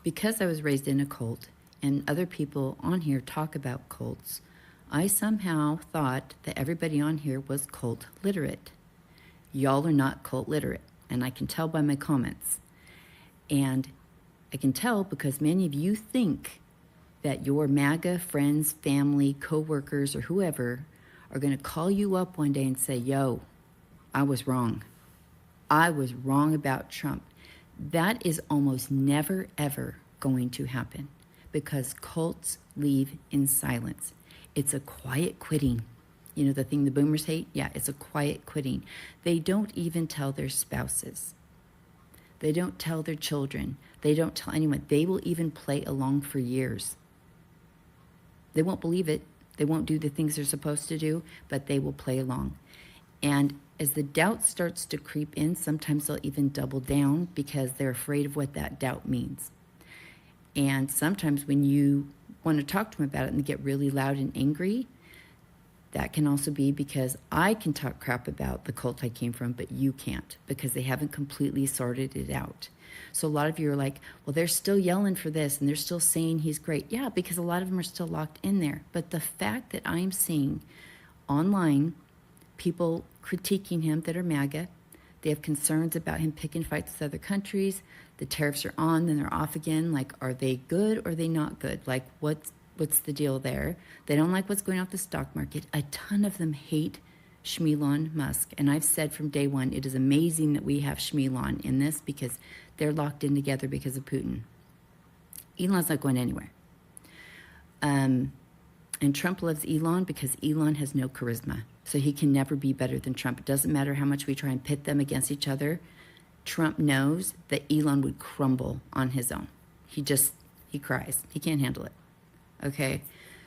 because I was raised in a cult and other people on here talk about cults, I somehow thought that everybody on here was cult literate. Y'all are not cult literate, and I can tell by my comments. And I can tell because many of you think that your MAGA friends, family, co-workers, or whoever are going to call you up one day and say, yo, I was wrong. I was wrong about Trump. That is almost never, ever going to happen because cults leave in silence. It's a quiet quitting. You know, the thing the boomers hate? Yeah, it's a quiet quitting. They don't even tell their spouses. They don't tell their children. They don't tell anyone. They will even play along for years. They won't believe it. They won't do the things they're supposed to do, but they will play along. And as the doubt starts to creep in, sometimes they'll even double down because they're afraid of what that doubt means. And sometimes when you want to talk to them about it and they get really loud and angry, that can also be because I can talk crap about the cult I came from, but you can't because they haven't completely sorted it out. So a lot of you are like, well, they're still yelling for this and they're still saying he's great. Yeah, because a lot of them are still locked in there. But the fact that I'm seeing online people critiquing him that are MAGA, they have concerns about him picking fights with other countries, the tariffs are on, then they're off again. Like, are they good or are they not good? Like, what's the deal there? They don't like what's going on with the stock market. A ton of them hate Elon Musk. And I've said from day one, it is amazing that we have Elon in this because they're locked in together because of Putin. Elon's not going anywhere. And Trump loves Elon because Elon has no charisma. So he can never be better than Trump. It doesn't matter how much we try and pit them against each other. Trump knows that Elon would crumble on his own. He cries. He can't handle it. Okay?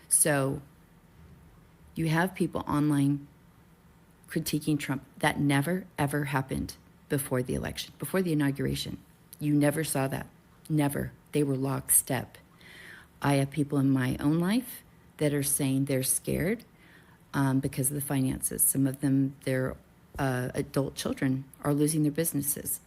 So you have people online critiquing Trump. That never, ever happened before the election, before the inauguration. You never saw that. Never. They were lockstep. I have people in my own life that are saying they're scared because of the finances. Some of them, their adult children are losing their businesses.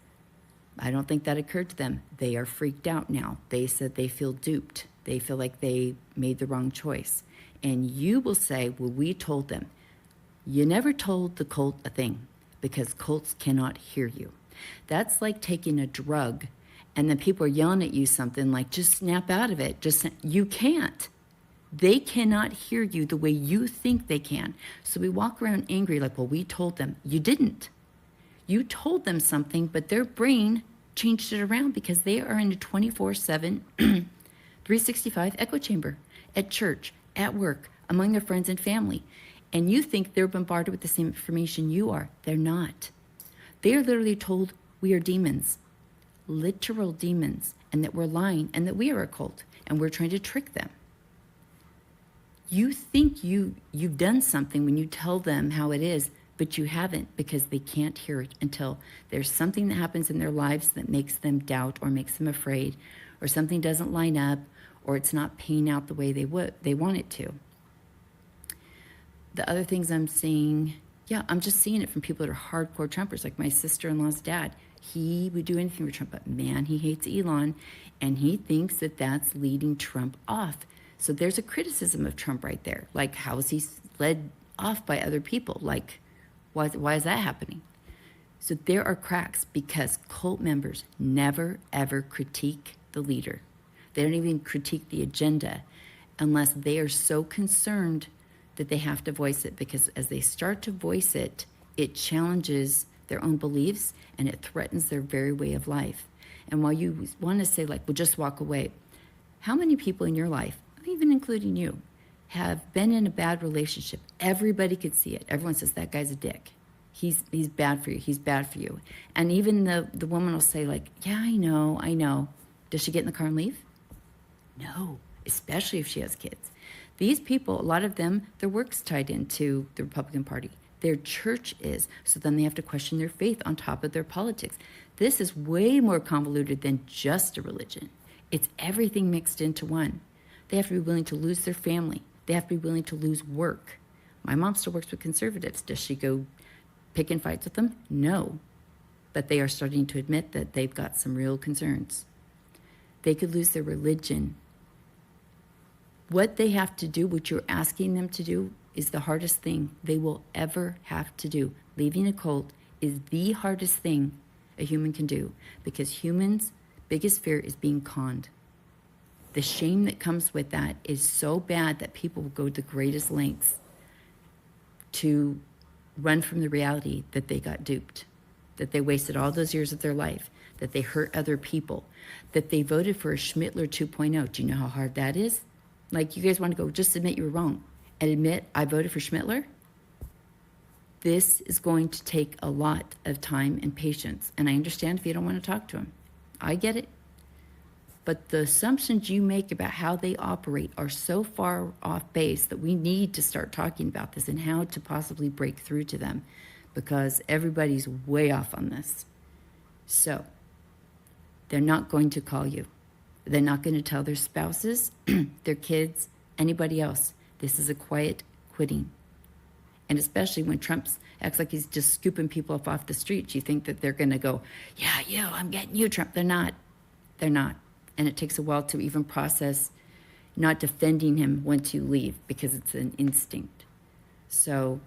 I don't think that occurred to them. They are freaked out now. They said they feel duped. They feel like they made the wrong choice. And you will say, well, we told them. You never told the cult a thing because cults cannot hear you. That's like taking a drug and then people are yelling at you something like, just snap out of it. You can't. They cannot hear you the way you think they can. So we walk around angry like, well, we told them. You didn't. You told them something, but their brain changed it around because they are in a 24/7, 365 echo chamber at church, at work, among their friends and family. And you think they're bombarded with the same information you are. They're not. They are literally told we are demons, literal demons, and that we're lying and that we are a cult and we're trying to trick them. You think you've done something when you tell them how it is, but you haven't because they can't hear it until there's something that happens in their lives that makes them doubt or makes them afraid or something doesn't line up or it's not paying out the way they want it to. The other things I'm seeing, I'm just seeing it from people that are hardcore Trumpers, like my sister-in-law's dad. He would do anything for Trump, but man, he hates Elon, and he thinks that that's leading Trump off. So there's a criticism of Trump right there. Like, how is he led off by other people? Like, why is that happening? So there are cracks because cult members never, ever critique the leader. They don't even critique the agenda unless they are so concerned that they have to voice it, because as they start to voice it, it challenges their own beliefs and it threatens their very way of life. And while you want to say, like, well, just walk away, how many people in your life, even including you, have been in a bad relationship? Everybody could see it. Everyone says, that guy's a dick. He's bad for you. He's bad for you. And even the woman will say, like, yeah, I know. Does she get in the car and leave? No, especially if she has kids. These people, a lot of them, their work's tied into the Republican Party. Their church is. So then they have to question their faith on top of their politics. This is way more convoluted than just a religion. It's everything mixed into one. They have to be willing to lose their family. They have to be willing to lose work. My mom still works with conservatives. Does she go picking fights with them? No. But they are starting to admit that they've got some real concerns. They could lose their religion. What they have to do, what you're asking them to do, is the hardest thing they will ever have to do. Leaving a cult is the hardest thing a human can do, because humans' biggest fear is being conned. The shame that comes with that is so bad that people will go to the greatest lengths to run from the reality that they got duped, that they wasted all those years of their life, that they hurt other people, that they voted for a Schmittler 2.0. Do you know how hard that is? Like, you guys want to go, just admit you were wrong and admit I voted for Schmittler? This is going to take a lot of time and patience. And I understand if you don't want to talk to him. I get it. But the assumptions you make about how they operate are so far off base that we need to start talking about this and how to possibly break through to them, because everybody's way off on this. So they're not going to call you. They're not going to tell their spouses, their kids, anybody else. This is a quiet quitting. And especially when Trump acts like he's just scooping people up off the streets, you think that they're going to go, yeah, you, I'm getting you, Trump. They're not. They're not. And it takes a while to even process not defending him once you leave, because it's an instinct. So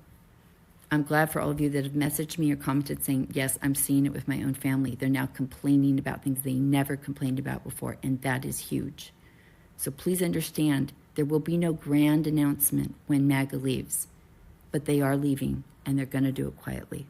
I'm glad for all of you that have messaged me or commented saying, yes, I'm seeing it with my own family. They're now complaining about things they never complained about before, and that is huge. So please understand, there will be no grand announcement when MAGA leaves, but they are leaving, and they're going to do it quietly.